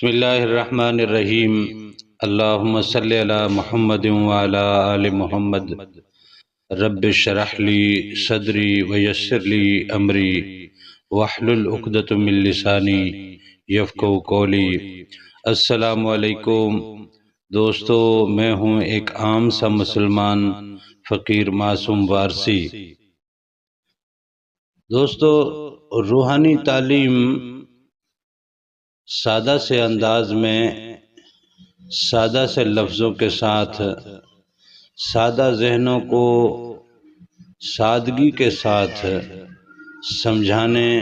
بسم اللہ الرحمن الرحیم۔ اللہم صلی علی محمد وعلی آل محمد۔ رب اشرح لی صدری ویسر لی امری واحلل عقدۃ من لسانی یفقہوا قولی۔ السلام علیکم دوستو، میں ہوں ایک عام سا مسلمان فقیر معصوم وارسی۔ دوستو، روحانی تعلیم سادہ سے انداز میں، سادہ سے لفظوں کے ساتھ، سادہ ذہنوں کو سادگی کے ساتھ سمجھانے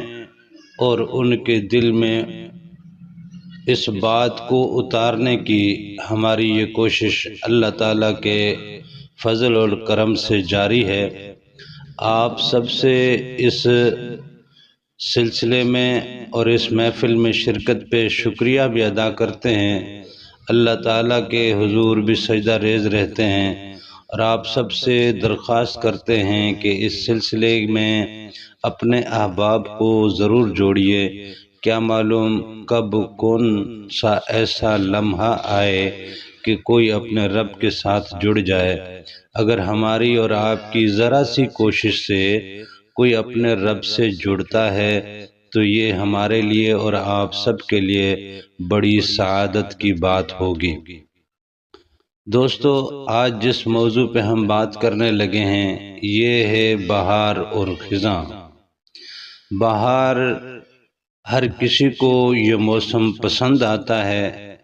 اور ان کے دل میں اس بات کو اتارنے کی ہماری یہ کوشش اللہ تعالیٰ کے فضل اور کرم سے جاری ہے۔ آپ سب سے اس سلسلے میں اور اس محفل میں شرکت پہ شکریہ بھی ادا کرتے ہیں۔ اللہ تعالیٰ کے حضور بھی سجدہ ریز رہتے ہیں اور آپ سب سے درخواست کرتے ہیں کہ اس سلسلے میں اپنے احباب کو ضرور جوڑیے۔ کیا معلوم کب کون سا ایسا لمحہ آئے کہ کوئی اپنے رب کے ساتھ جڑ جائے۔ اگر ہماری اور آپ کی ذرا سی کوشش سے کوئی اپنے رب سے جڑتا ہے تو یہ ہمارے لیے اور آپ سب کے لیے بڑی سعادت کی بات ہوگی۔ دوستو، آج جس موضوع پہ ہم بات کرنے لگے ہیں یہ ہے بہار اور خزاں۔ بہار، ہر کسی کو یہ موسم پسند آتا ہے۔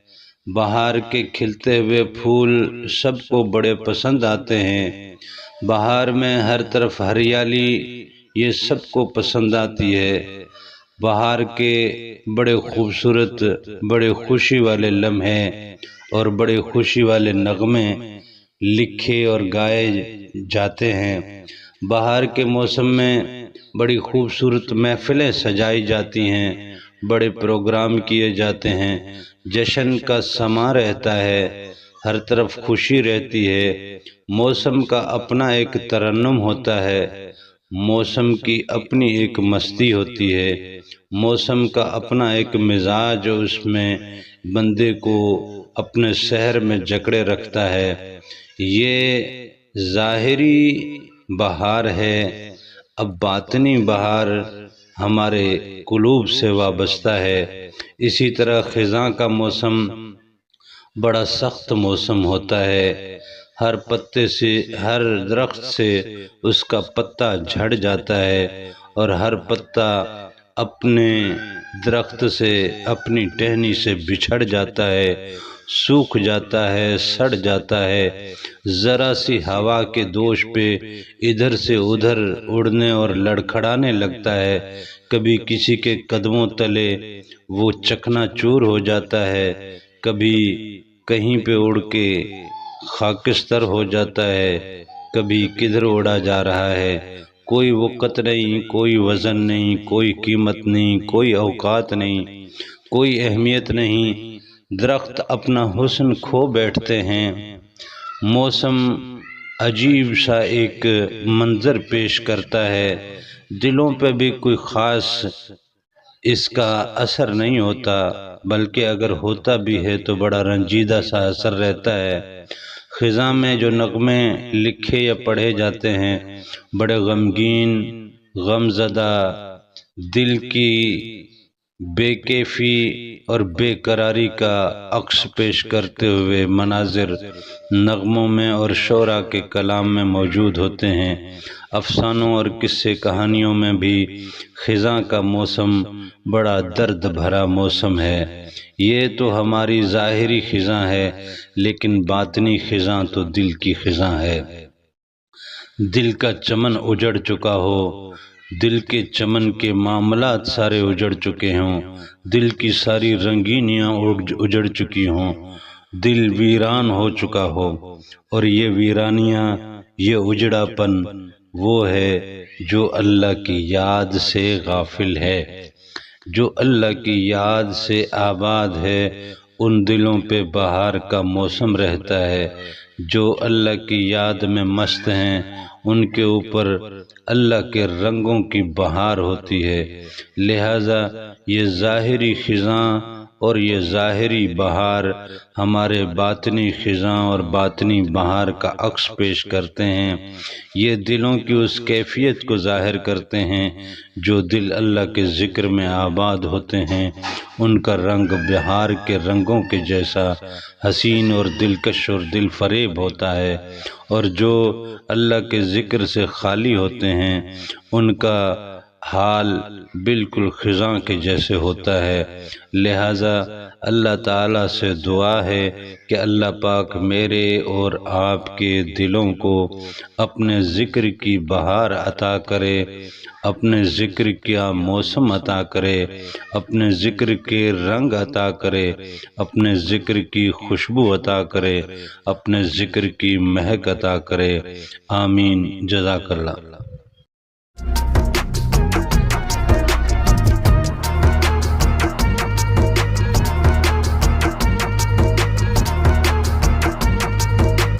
بہار کے کھلتے ہوئے پھول سب کو بڑے پسند آتے ہیں۔ بہار میں ہر طرف ہریالی یہ سب کو پسند آتی ہے۔ بہار کے بڑے خوبصورت، بڑے خوشی والے لمحے اور بڑے خوشی والے نغمے لکھے اور گائے جاتے ہیں۔ بہار کے موسم میں بڑی خوبصورت محفلیں سجائی جاتی ہیں، بڑے پروگرام کیے جاتے ہیں، جشن کا سماں رہتا ہے، ہر طرف خوشی رہتی ہے۔ موسم کا اپنا ایک ترنم ہوتا ہے، موسم کی اپنی ایک مستی ہوتی ہے، موسم کا اپنا ایک مزاج اس میں بندے کو اپنے سحر میں جکڑے رکھتا ہے۔ یہ ظاہری بہار ہے، اب باطنی بہار ہمارے قلوب سے وابستہ ہے۔ اسی طرح خزاں کا موسم بڑا سخت موسم ہوتا ہے۔ ہر پتے سے، ہر درخت سے اس کا پتا جھڑ جاتا ہے اور ہر پتا اپنے درخت سے، اپنی ٹہنی سے بچھڑ جاتا ہے، سوکھ جاتا ہے، سڑ جاتا ہے۔ ذرا سی ہوا کے دوش پہ ادھر سے ادھر اڑنے اور لڑکھڑانے لگتا ہے۔ کبھی کسی کے قدموں تلے وہ چکنا چور ہو جاتا ہے، کبھی کہیں پہ اڑ کے خاکستر ہو جاتا ہے، کبھی کدھر اڑا جا رہا ہے۔ کوئی وقت نہیں، کوئی وزن نہیں، کوئی قیمت نہیں، کوئی اوقات نہیں، کوئی اہمیت نہیں۔ درخت اپنا حسن کھو بیٹھتے ہیں۔ موسم عجیب سا ایک منظر پیش کرتا ہے، دلوں پہ بھی کوئی خاص اس کا اثر نہیں ہوتا، بلکہ اگر ہوتا بھی ہے تو بڑا رنجیدہ سا اثر رہتا ہے۔ خزاں میں جو نغمے لکھے یا پڑھے جاتے ہیں بڑے غمگین، غم زدہ، دل کی بے کیفی اور بے قراری کا عکس پیش کرتے ہوئے مناظر نغموں میں اور شعراء کے کلام میں موجود ہوتے ہیں۔ افسانوں اور قصے کہانیوں میں بھی خزاں کا موسم بڑا درد بھرا موسم ہے۔ یہ تو ہماری ظاہری خزاں ہے، لیکن باطنی خزاں تو دل کی خزاں ہے۔ دل کا چمن اجڑ چکا ہو، دل کے چمن کے معاملات سارے اجڑ چکے ہوں، دل کی ساری رنگینیاں اجڑ چکی ہوں، دل ویران ہو چکا ہو، اور یہ ویرانیاں، یہ اجڑا پن وہ ہے جو اللہ کی یاد سے غافل ہے۔ جو اللہ کی یاد سے آباد ہے ان دلوں پہ بہار کا موسم رہتا ہے۔ جو اللہ کی یاد میں مست ہیں ان کے اوپر اللہ کے رنگوں کی بہار ہوتی ہے۔ لہذا یہ ظاہری خزاں اور یہ ظاہری بہار ہمارے باطنی خزاں اور باطنی بہار کا عکس پیش کرتے ہیں۔ یہ دلوں کی اس کیفیت کو ظاہر کرتے ہیں جو دل اللہ کے ذکر میں آباد ہوتے ہیں، ان کا رنگ بہار کے رنگوں کے جیسا حسین اور دلکش اور دل فریب ہوتا ہے، اور جو اللہ کے ذکر سے خالی ہوتے ہیں ان کا حال بالکل خزاں کے جیسے ہوتا ہے۔ لہذا اللہ تعالیٰ سے دعا ہے کہ اللہ پاک میرے اور آپ کے دلوں کو اپنے ذکر کی بہار عطا کرے، اپنے ذکر کا موسم عطا کرے، اپنے ذکر کے رنگ عطا کرے، اپنے ذکر کی خوشبو عطا کرے، اپنے ذکر کی مہک عطا کرے۔ آمین۔ جزاک اللہ۔